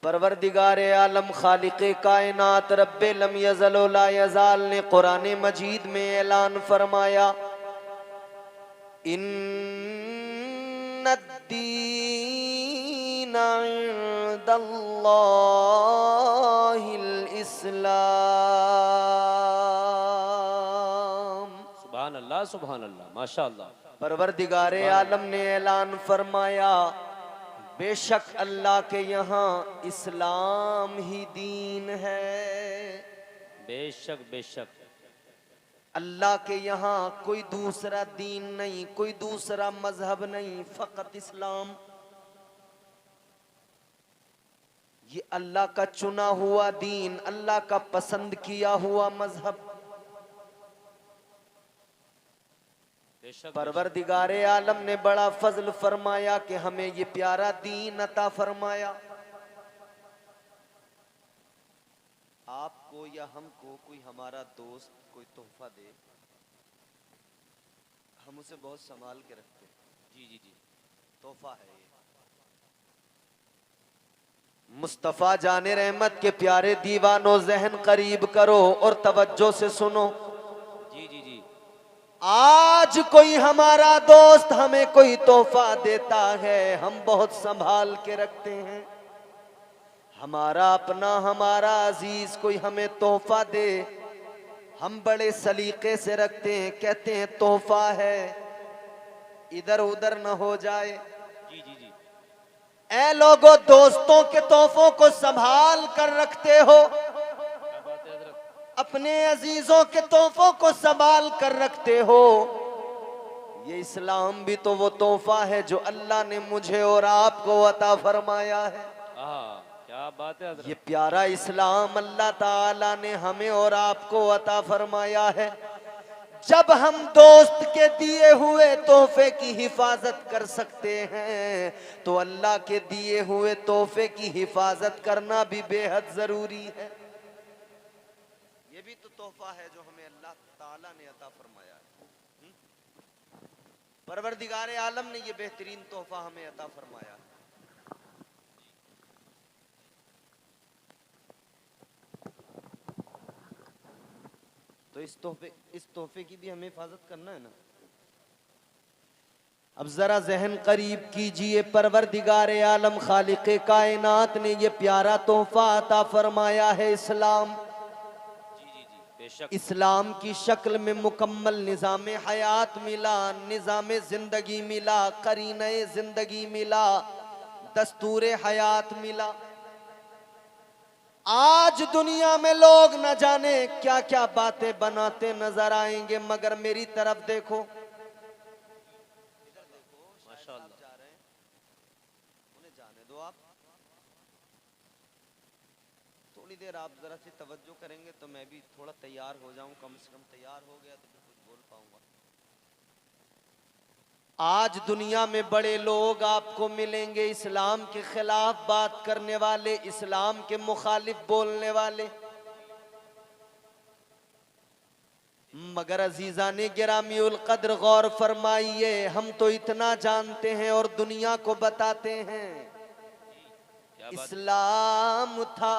परवरदिगारे आलम खालिक़े कायनात रब्बे लम यज़ल व ला यज़ाल ने कुरान मजीद में ऐलान फरमाया, इन्नद्दीन इंदल्लाहिल इस्लाम। सुभान अल्लाह, सुभान अल्लाह, माशा अल्लाह। परवरदिगारे आलम ने ऐलान फरमाया, बेशक अल्लाह के यहाँ इस्लाम ही दीन है। बेशक बेशक अल्लाह के यहाँ कोई दूसरा दीन नहीं, कोई दूसरा मजहब नहीं, फकत इस्लाम। ये अल्लाह का चुना हुआ दीन, अल्लाह का पसंद किया हुआ मजहब। परवरदिगारे आलम ने बड़ा फजल फरमाया कि हमें ये प्यारा दीन अता फरमाया। आपको या हमको कोई हमारा दोस्त कोई तोहफा दे, हम उसे बहुत संभाल के रखते हैं। जी जी जी, तोहफा है ये। मुस्तफा जाने रहमत के प्यारे दीवानों, जहन करीब करो और तवज्जो से सुनो। जी जी जी, आज कोई हमारा दोस्त हमें कोई तोहफा देता है, हम बहुत संभाल के रखते हैं। हमारा अपना, हमारा अजीज कोई हमें तोहफा दे, हम बड़े सलीके से रखते हैं, कहते हैं तोहफा है, इधर उधर न हो जाए। जी जी जी, ऐ लोगों, दोस्तों के तोहफों को संभाल कर रखते हो, क्या बात है हजरत। अपने अजीजों के तोहफों को संभाल कर रखते हो। ये इस्लाम भी तो वो तोहफा है जो अल्लाह ने मुझे और आपको अता फरमाया है। क्या बात है हजरत। ये प्यारा इस्लाम अल्लाह ताला ने हमें और आपको अता फरमाया है। जब हम दोस्त के दिए हुए तोहफे की हिफाजत कर सकते हैं, तो अल्लाह के दिए हुए तोहफे की हिफाजत करना भी बेहद जरूरी है। ये भी तो तोहफा है जो हमें अल्लाह ताला ने अता फरमाया है। परवरदिगारे आलम ने ये बेहतरीन तोहफा हमें अता फरमाया है। तो इस तोहफे की भी हमें हिफाजत करना है ना। अब जरा जहन करीब कीजिए, परवरदिगारे आलम खालिक़े कायनात ने ये प्यारा तोहफा अता फरमाया है इस्लाम। जी जी जी, बेशक। इस्लाम की शक्ल में मुकम्मल निज़ाम हयात मिला, निज़ाम जिंदगी मिला, करीने जिंदगी मिला, दस्तूर हयात मिला। आज दुनिया में लोग न जाने क्या क्या बातें बनाते नजर आएंगे, मगर मेरी तरफ देखो, इधर देखो, शायद आप जा रहे हैं, उन्हें जाने दो। आप थोड़ी देर आप जरा सी तवज्जो करेंगे तो मैं भी थोड़ा तैयार हो जाऊं, कम से कम तैयार हो गया तो फिर कुछ बोल पाऊंगा। आज दुनिया में बड़े लोग आपको मिलेंगे, इस्लाम के खिलाफ बात करने वाले, इस्लाम के मुखालिफ बोलने वाले। मगर अजीजाने गिरामी उल कद्र, गौर फरमाइए, हम तो इतना जानते हैं और दुनिया को बताते हैं, इस्लाम था,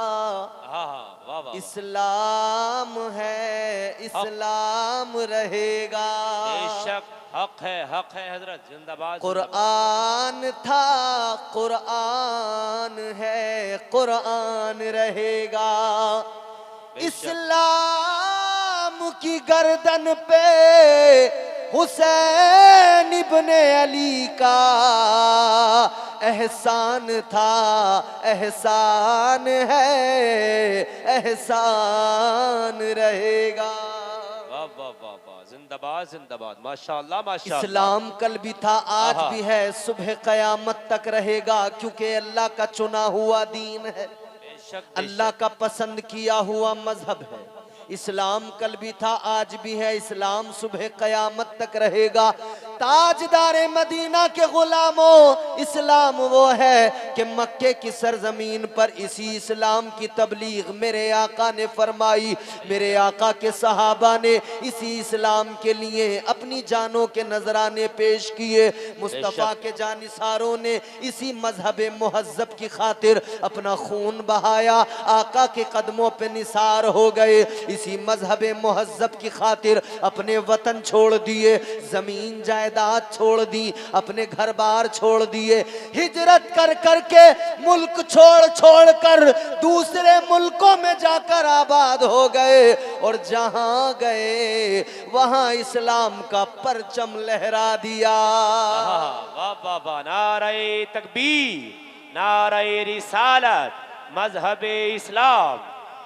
वाह वाह, इस्लाम है, इस्लाम रहेगा। बेशक हक है हजरत, जिंदाबाद। कुरान था, कुरान है, कुरान रहेगा। इस्लाम की गर्दन पे हुसैन इब्ने अली का एहसान था, एहसान है, एहसान रहेगा। वाह वाह वाह वाह, जिंदाबाद जिंदाबाद, माशाअल्लाह माशाअल्लाह। इस्लाम कल भी था, आज भी है, सुबह कयामत तक रहेगा, क्योंकि अल्लाह का चुना हुआ दीन है, अल्लाह का पसंद किया हुआ मजहब है। इस्लाम कल भी था, आज भी है, इस्लाम सुबह कयामत तक रहेगा। ताजदार मदीना के गुलामों, इस्लाम वो है कि मक्के की सरजमीन पर इसी इस्लाम की तबलीग मेरे आका ने फरमाई। मेरे आका के सहाबा ने इसी इस्लाम के लिए अपनी जानों के नजराने पेश किए। मुस्तफ़ा के जानिसारों ने इसी मजहब मुहज्जब की खातिर अपना खून बहाया, आका के कदमों पे निसार हो गए। इसी मजहब मुहज्जब की खातिर अपने वतन छोड़ दिए, जमीन जायदाद छोड़ दी, अपने घर बार छोड़ दिए, हिजरत कर करके मुल्क छोड़ छोड़ कर दूसरे मुल्कों में जाकर आबाद हो गए। और जहां गए वहां इस्लाम का परचम लहरा दिया। वाह वाह वाह, नारे तकबीर, नारे रिसालत, मजहबे इस्लाम,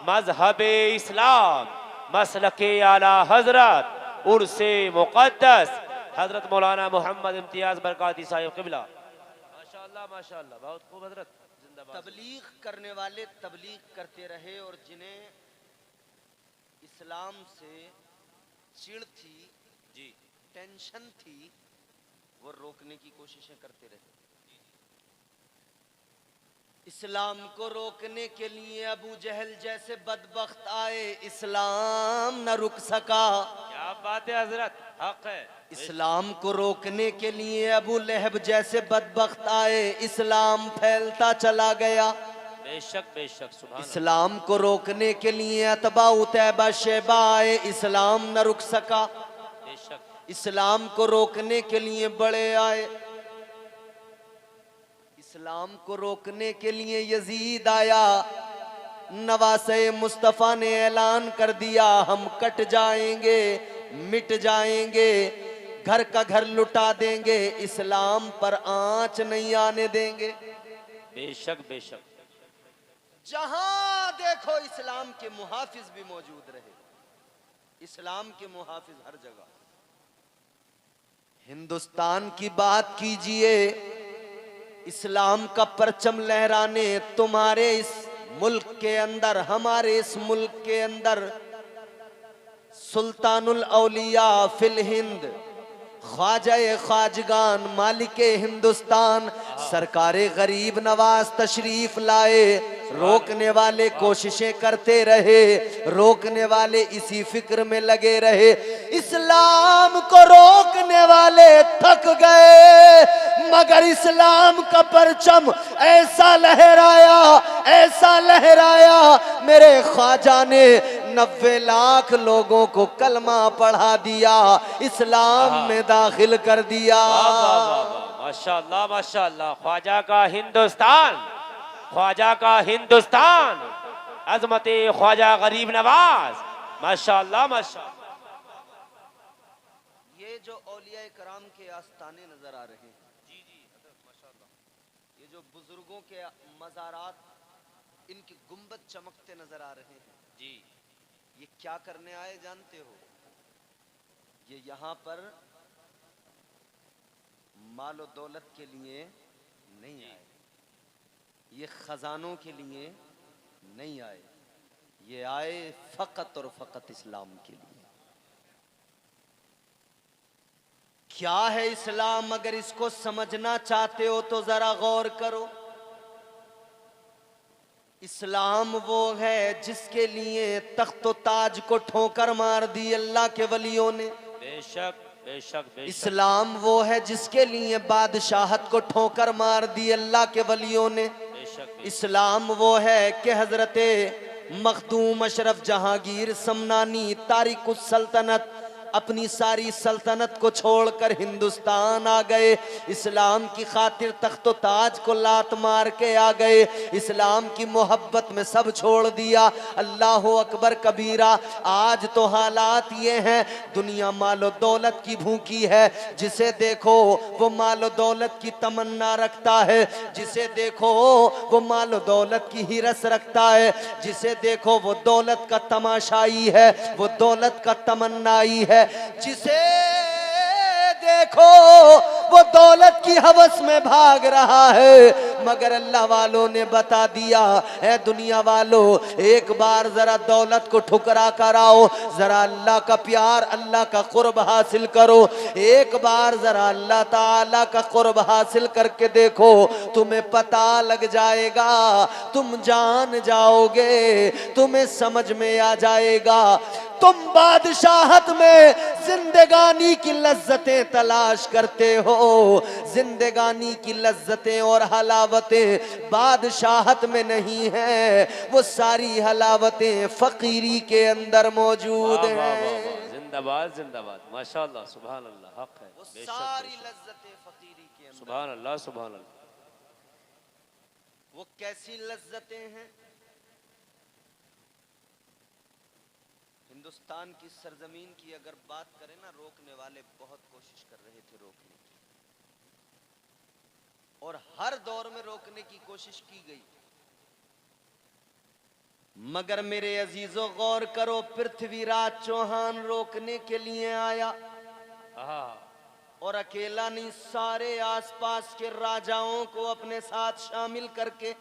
मजहबे इस्लाम, मसलके आला हजरत, उर्से मुक़द्दस हजरत मौलाना मोहम्मद इम्तियाज बरकाती साहिब क़िबला। माशाअल्लाह माशाअल्लाह, बहुत खूब हजरत, जिंदाबाद। तबलीग करने वाले तबलीग करते रहे और जिन्हें इस्लाम से चिढ़ थी, जी टेंशन थी, वो रोकने की कोशिशें करते रहे। इस्लाम को रोकने के लिए अबू जहल जैसे बदबख्त आए, इस्लाम न रुक सका। क्या बात है हजरत, हक है। इस्लाम को रोकने के लिए अबू लहब जैसे बदबख्त आए, इस्लाम फैलता चला गया। बेशक बेशक, सुभान इस्लाम को रोकने के लिए अतबा उतैबा शेबा आए, इस्लाम न रुक सका। बेशक। इस्लाम को रोकने के लिए बड़े आए, इस्लाम को रोकने के लिए यजीद आया। नवासे मुस्तफ़ा ने ऐलान कर दिया, हम कट जाएंगे, मिट जाएंगे, घर का घर लुटा देंगे, इस्लाम पर आंच नहीं आने देंगे। बेशक बेशक। जहां देखो इस्लाम के मुहाफिज भी मौजूद रहे, इस्लाम के मुहाफिज हर जगह। हिंदुस्तान की बात कीजिए, इस्लाम का परचम लहराने तुम्हारे इस मुल्क के अंदर, हमारे इस मुल्क के अंदर सुल्तानुल औलिया फिल हिंद, ख्वाजा ख्वाजगान, मालिके हिंदुस्तान, सरकारे गरीब नवाज तशरीफ लाए। रोकने वाले कोशिशें करते रहे, रोकने वाले इसी फिक्र में लगे रहे। इस्लाम को रोकने वाले थक गए, मगर इस्लाम का परचम ऐसा लहराया, ऐसा लहराया, मेरे ख्वाजा ने 90 लाख लोगों को कलमा पढ़ा दिया, इस्लाम में दाखिल कर दिया। माशाअल्लाह माशाअल्लाह, ख्वाजा का हिंदुस्तान, ख्वाजा का हिंदुस्तान, अजमते ख्वाजा गरीब नवाज, माशाअल्लाह माशाअल्लाह। ये जो औलिया कराम के आस्थाने नजर आ रहे हैं, जी जी माशाअल्लाह, ये जो बुजुर्गों के मज़ारात, इनकी गुंबद चमकते नजर आ रहे हैं, जी ये क्या करने आए जानते हो? ये यहाँ पर मालो दौलत के लिए नहीं आए, ये खजानों के लिए नहीं आए, ये आए फकत और फकत इस्लाम के लिए। क्या है इस्लाम? अगर इसको समझना चाहते हो तो जरा गौर करो। इस्लाम वो है जिसके लिए तख्तो ताज को ठोकर मार दी अल्लाह के वलियों ने। बेशक बेशक बेशक। इस्लाम वो है जिसके लिए बादशाहत को ठोकर मार दी अल्लाह के वलियों ने। बेशक। इस्लाम वो है कि हजरते मखदूम अशरफ जहांगीर समनानी तारिकुस सल्तनत अपनी सारी सल्तनत को छोड़कर हिंदुस्तान आ गए, इस्लाम की खातिर तख्तो ताज को लात मार के आ गए, इस्लाम की मोहब्बत में सब छोड़ दिया। अल्लाह अकबर कबीरा। आज तो हालात ये हैं, दुनिया मालो दौलत की भूखी है, जिसे देखो वो मालो दौलत की तमन्ना रखता है, जिसे देखो वो मालो दौलत की हिरस रखता है, जिसे देखो वो दौलत का तमाशाई है, वो दौलत का तमन्नाई है, जिसे देखो वो दौलत की हवस में भाग रहा है। मगर अल्लाह वालों ने बता दिया, है दुनिया वालों, एक बार जरा दौलत को ठुकरा कर आओ, जरा अल्लाह का प्यार, अल्लाह का कुर्ब हासिल करो। एक बार जरा अल्लाह ताला का कुर्ब हासिल करके देखो, तुम्हें पता लग जाएगा, तुम जान जाओगे, तुम्हें समझ में आ जाएगा। तुम बादशाहत में जिंदगानी की लज्जतें तलाश करते हो, जिंदगानी की लज्जतें और हलावतें बादशाहत में नहीं है, वो सारी हलावतें फकीरी के अंदर मौजूद वाह, वाह, वाह, हैं। वाह। जिंदाबाद जिंदाबाद, माशाअल्लाह, सुभान अल्लाह, हक है, वो बेशक, सारी बेशक। लज्जतें फकीरी के अंदर। सुभान अल्लाह, सुभान अल्लाह। वो कैसी लज्जतें हैं? हिंदुस्तान की सरजमीन की अगर बात करें ना, रोकने वाले बहुत कोशिश कर रहे थे रोकने की, और हर दौर में रोकने की कोशिश की गई, मगर मेरे अजीजों गौर करो, पृथ्वीराज चौहान रोकने के लिए आया, और अकेला नहीं, सारे आसपास के राजाओं को अपने साथ शामिल करके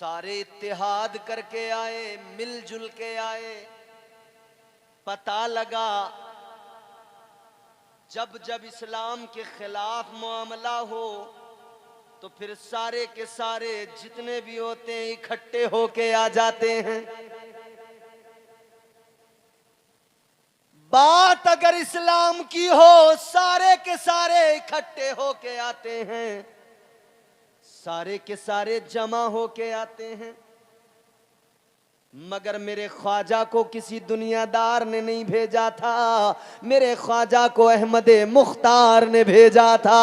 सारे इत्तेहाद करके आए, मिलजुल के आए। पता लगा जब जब इस्लाम के खिलाफ मामला हो तो फिर सारे के सारे जितने भी होते हैं इकट्ठे होके आ जाते हैं। बात अगर इस्लाम की हो, सारे के सारे इकट्ठे होके आते हैं, सारे के सारे जमा होके आते हैं। मगर मेरे ख्वाजा को किसी दुनियादार ने नहीं भेजा था, मेरे ख्वाजा को अहमद मुख्तार ने भेजा था।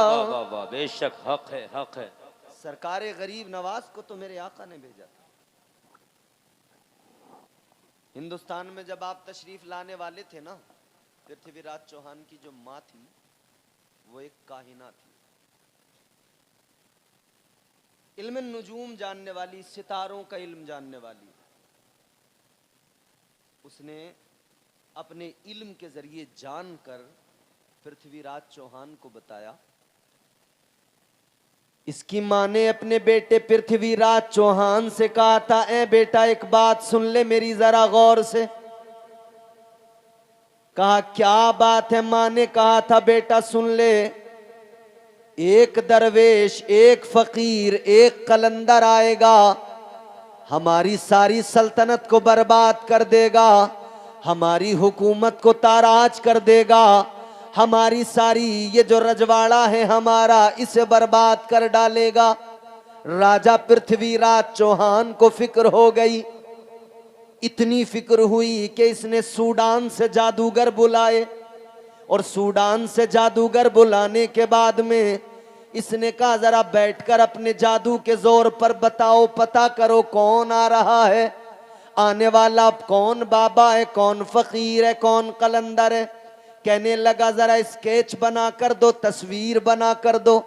वाह, वाह, वाह, बेशक, हक है, हक है। सरकारे गरीब नवाज को तो मेरे आका ने भेजा था। हिंदुस्तान में जब आप तशरीफ लाने वाले थे ना, पृथ्वीराज चौहान की जो माँ थी वो एक काहिना थी, इल्म नुजूम जानने वाली, सितारों का इल्म जानने वाली। उसने अपने इल्म के जरिए जानकर पृथ्वीराज चौहान को बताया। इसकी माँ ने अपने बेटे पृथ्वीराज चौहान से कहा था, ए बेटा एक बात सुन ले मेरी जरा गौर से। कहा क्या बात है? माँ ने कहा था बेटा सुन ले, एक दरवेश, एक फकीर, एक कलंदर आएगा, हमारी सारी सल्तनत को बर्बाद कर देगा, हमारी हुकूमत को ताराज कर देगा, हमारी सारी ये जो रजवाड़ा है हमारा, इसे बर्बाद कर डालेगा। राजा पृथ्वीराज चौहान को फिक्र हो गई, इतनी फिक्र हुई कि इसने सूडान से जादूगर बुलाए, और सूडान से जादूगर बुलाने के बाद में इसने कहा जरा बैठकर अपने जादू के जोर पर बताओ, पता करो कौन आ रहा है, आने वाला कौन बाबा है, कौन फकीर है, कौन कलंदर है। कहने लगा जरा स्केच बना कर दो, तस्वीर बना कर दो।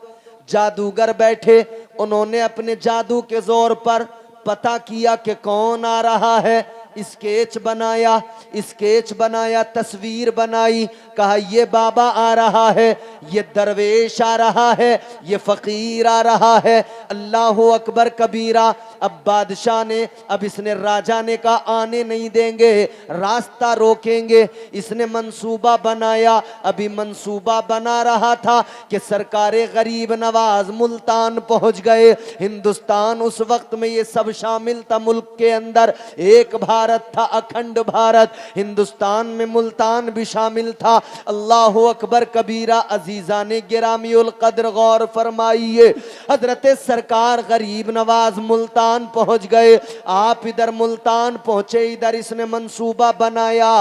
जादूगर बैठे, उन्होंने अपने जादू के जोर पर पता किया कि कौन आ रहा है, स्केच बनाया, स्केच बनाया, तस्वीर बनाई, कहा ये बाबा आ रहा है, ये दरवेश आ रहा है, ये फकीर आ रहा है। अल्लाहु अकबर कबीरा। अब बादशाह ने, अब इसने, राजा ने कहा आने नहीं देंगे, रास्ता रोकेंगे। इसने मंसूबा बनाया, अभी मंसूबा बना रहा था कि सरकारे गरीब नवाज मुल्तान पहुंच गए। हिंदुस्तान उस वक्त में ये सब शामिल था, मुल्क के अंदर एक भारत था, अखंड भारत। हिंदुस्तान में मुल्तान भी शामिल था। अल्लाहु अकबर कबीरा। अजीजा ने गिरामीउल कद्र गौर फरमाइए, हजरत सरकार गरीब नवाज मुल्तान पहुंच गए। आप इधर मुल्तान पहुंचे, इधर इसने मंसूबा बनाया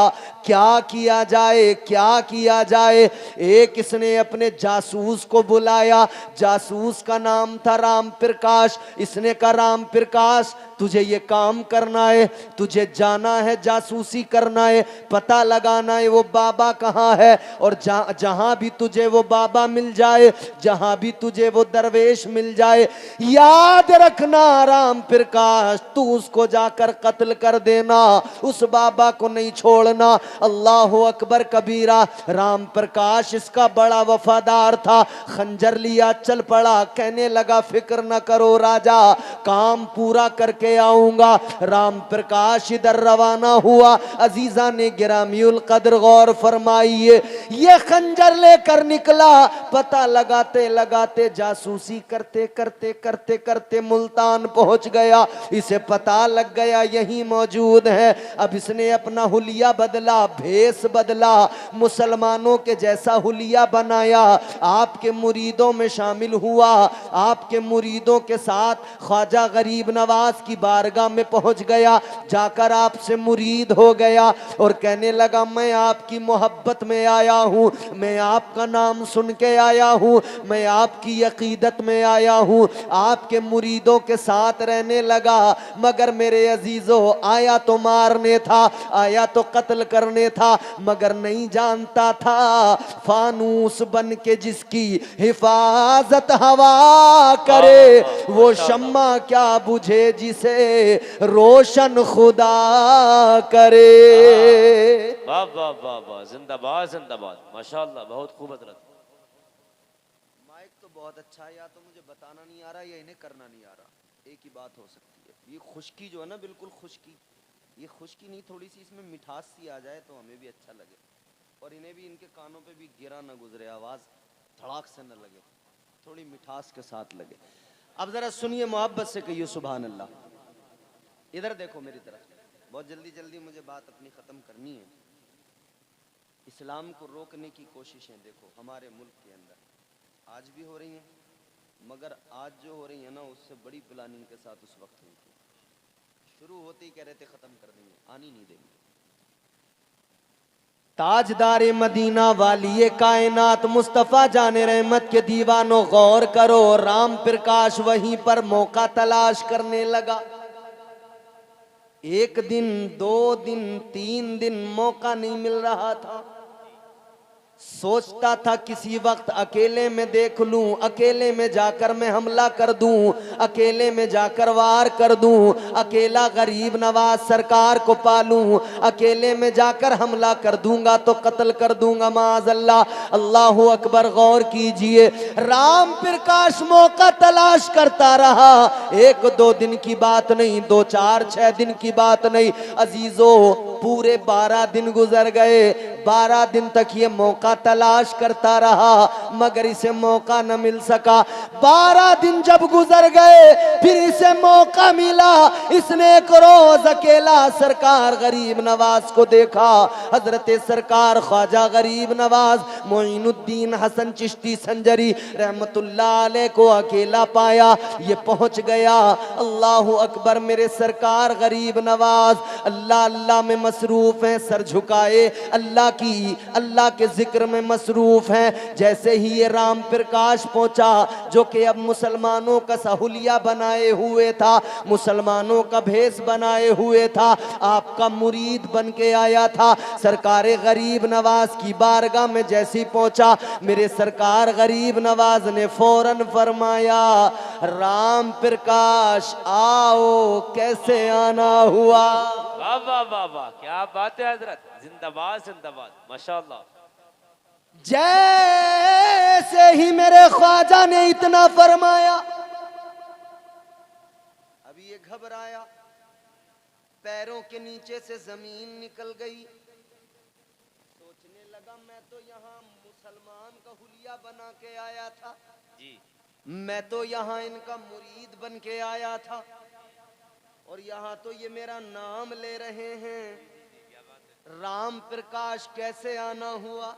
क्या किया जाए, क्या किया जाए। एक इसने अपने जासूस को बुलाया, जासूस का नाम था राम प्रकाश। इसने कहा राम प्रकाश तुझे ये काम करना है, तुझे जाना है, जासूसी करना है, पता लगाना है वो बाबा कहाँ है, और जहां भी तुझे वो बाबा मिल जाए, जहां भी तुझे वो दरवेश मिल जाए, याद रखना राम राम प्रकाश तू उसको जाकर कत्ल कर देना, उस बाबा को नहीं छोड़ना। अल्लाह अकबर कबीरा। राम प्रकाश इसका बड़ा वफादार था, खंजर लिया चल पड़ा, कहने लगा फिक्र न करो राजा, काम पूरा करके आऊंगा। राम प्रकाश इधर रवाना हुआ। अजीजा ने गिरामीउल कद्र गौर फरमाइए, ये खंजर लेकर निकला, पता लगाते लगाते जासूसी करते करते करते करते मुल्तान पहुंच गया। इसे पता लग गया यही मौजूद है। अब इसने अपना हुलिया बदला, भेष बदला, मुसलमानों के जैसा हुलिया बनाया, आपके मुरीदों में शामिल हुआ, आपके मुरीदों के साथ ख्वाजा गरीब नवाज की बारगाह में पहुंच गया, जाकर आपसे मुरीद हो गया और कहने लगा मैं आपकी मोहब्बत में आया हूं, मैं आपका नाम सुन के आया हूं, मैं आपकी अकीदत में आया हूं, आपके मुरीदों के साथ रहने लगा। मगर मेरे अजीजों, आया तो मारने था, आया तो कत्ल करने था, मगर नहीं जानता था फानूस बन के जिसकी हिफाजत हवा करे, वो शम्मा क्या बुझे जिसे रोशन खुदा करे। वाह वाह वाह वाह, जिंदाबाद जिंदाबाद, माशाअल्लाह, बहुत खूब हजरत। माइक तो बहुत अच्छा है, या तो मुझे बताना नहीं आ रहा या इन्हें करना नहीं आ रहा, एक ही बात हो सकती है। ये खुश्की जो है ना, बिल्कुल खुश्की, ये खुश्की नहीं, थोड़ी सी इसमें मिठास सी आ जाए तो हमें भी अच्छा लगे और इन्हें भी, इनके कानों पे भी गिरा ना गुजरे, आवाज धड़ाक से न लगे, थोड़ी मिठास के साथ लगे। अब जरा सुनिए, मोहब्बत से कहिए सुभान अल्लाह। इधर देखो मेरी तरफ, बहुत जल्दी जल्दी मुझे बात अपनी खत्म करनी है। इस्लाम को रोकने की कोशिशें देखो हमारे मुल्क के अंदर आज भी हो रही हैं, मगर आज जो हो रही है ना, उससे बड़ी प्लानिंग के साथ उस वक्त हुई थी। शुरू होते ही कह रहे थे खत्म कर देंगे, आनी नहीं देंगे। ताजदारे मदीना वाली कायनात मुस्तफ़ा जाने रहमत के दीवानों गौर करो, राम प्रकाश वहीं पर मौका तलाश करने लगा। एक दिन, 2 दिन, 3 दिन मौका नहीं मिल रहा था। सोचता था किसी वक्त अकेले में देख लूं, अकेले में जाकर मैं हमला कर दूं, अकेले में जाकर वार कर दूं, अकेला गरीब नवाज सरकार को पालूं, अकेले में जाकर हमला कर दूंगा तो कत्ल कर दूंगा माज़अल्लाह। अल्लाहु अकबर। गौर कीजिए, राम प्रकाश मौका तलाश करता रहा। 1-2 दिन की बात नहीं, 2, 4, 6 दिन की बात नहीं अजीजों, पूरे 12 दिन गुजर गए। 12 दिन तक ये मौका तलाश करता रहा, मगर इसे मौका न मिल सका। 12 दिन जब गुजर गए, फिर इसे मौका मिला। इसने एक रोज अकेला सरकार गरीब नवाज को देखा। हजरत सरकार ख्वाजा गरीब नवाज मोइनुद्दीन हसन चिश्ती संजरी रहमतुल्लाह अलैह को अकेला पाया। ये पहुंच गया। अल्लाहु अकबर। मेरे सरकार गरीब नवाज अल्लाह अल्लाह में मसरूफ हैं, सर झुकाए अल्लाह के जिक्र में मसरूफ हैं। जैसे ही ये राम प्रकाश पहुंचा, जो कि अब मुसलमानों का सहूलिया बनाए हुए था, मुसलमानों का भेष बनाए हुए था, आपका मुरीद बन के आया था, सरकार गरीब नवाज की बारगाह में जैसी पहुंचा, मेरे सरकार गरीब नवाज ने फौरन फरमाया, राम प्रकाश आओ। कैसे आना हुआ। वाह वाह वाह वाह, क्या बात है हजरत, जिंदाबाद जिंदाबाद, माशाअल्लाह। जैसे ही मेरे ख्वाजा ने इतना फरमाया, अभी ये घबराया, पैरों के नीचे से जमीन निकल गई। सोचने लगा मैं तो यहाँ मुसलमान का हुलिया बना के आया था जी, मैं तो यहाँ इनका मुरीद बन के आया था, और यहाँ तो ये मेरा नाम ले रहे हैं। राम प्रकाश कैसे आना हुआ।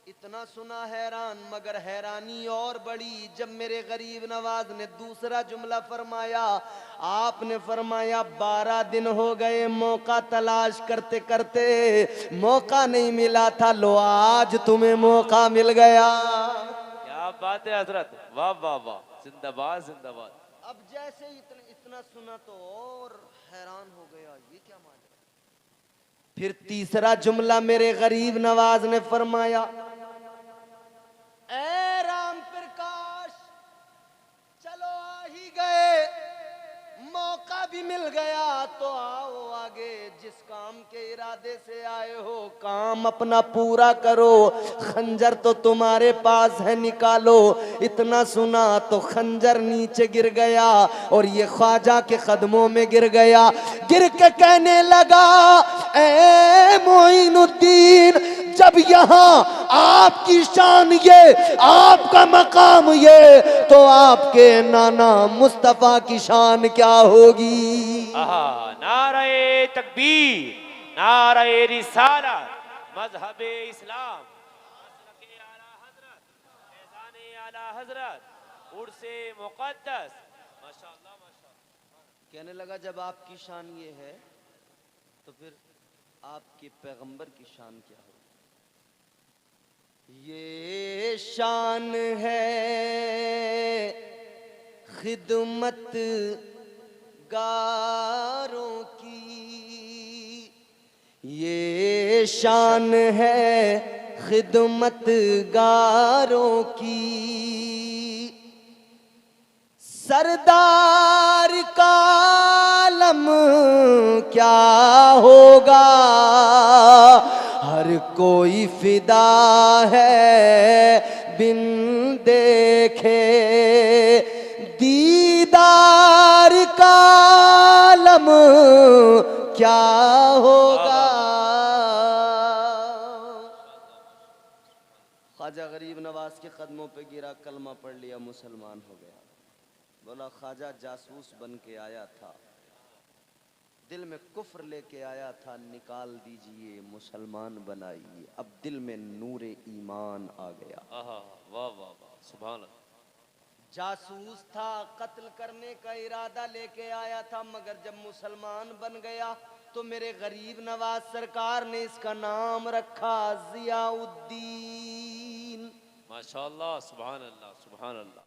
इतना सुना हैरान, मगर हैरानी और बड़ी जब मेरे गरीब नवाज ने दूसरा जुमला फरमाया। आपने फरमाया 12 दिन हो गए मौका तलाश करते करते, मौका नहीं मिला था, लो आज तुम्हें मौका मिल गया। क्या बात है हजरत, वाह वाह वाह, जिंदाबाद जिंदाबाद। अब जैसे इतना सुना तो और हैरान हो गया, ये क्या माजरा। फिर तीसरा जुमला मेरे गरीब नवाज ने फरमाया, ए राम प्रकाश चलो आ ही गए, अभी मिल गया तो आओ आगे, जिस काम के इरादे से आए हो काम अपना पूरा करो। खंजर तो तुम्हारे पास है, निकालो। इतना सुना तो खंजर नीचे गिर गया और ये ख्वाजा के कदमों में गिर गया। गिर के कहने लगा, ए मोइनुद्दीन, जब यहाँ आपकी शान ये, आपका मकाम ये, तो आपके नाना मुस्तफा की शान क्या होगी। आहा, नारे तकबीर, नारे रिसालत, मजहबे इस्लाम, मसलके आला हजरत, फैज़ाने आला हजरत, उर्से मुक़द्दस, माशाअल्लाह माशाअल्लाह। कहने लगा जब आपकी शान ये है तो फिर आपके पैगंबर की शान क्या होगी। ये शान है खिदमत गारों की, ये शान है खिदमत गारों की। सरदार का आलम क्या होगा, हर कोई फिदा है बिन देखे। दीदार का आलम क्या होगा। ख्वाजा गरीब नवाज के कदमों पे गिरा, कलमा पढ़ लिया, मुसलमान हो गया। बोला ख्वाजा जासूस बन के आया था, दिल में कुफ्र लेके आया था, निकाल दीजिए, मुसलमान बनाइए। अब दिल में नूरे ईमान आ गया। आहा, वाह वाह वाह, सुभान अल्लाह। जासूस था, कत्ल करने का इरादा लेके आया था, मगर जब मुसलमान बन गया तो मेरे गरीब नवाज सरकार ने इसका नाम रखा जियाउद्दीन। माशाअल्लाह, सुभान अल्लाह, सुभान अल्लाह।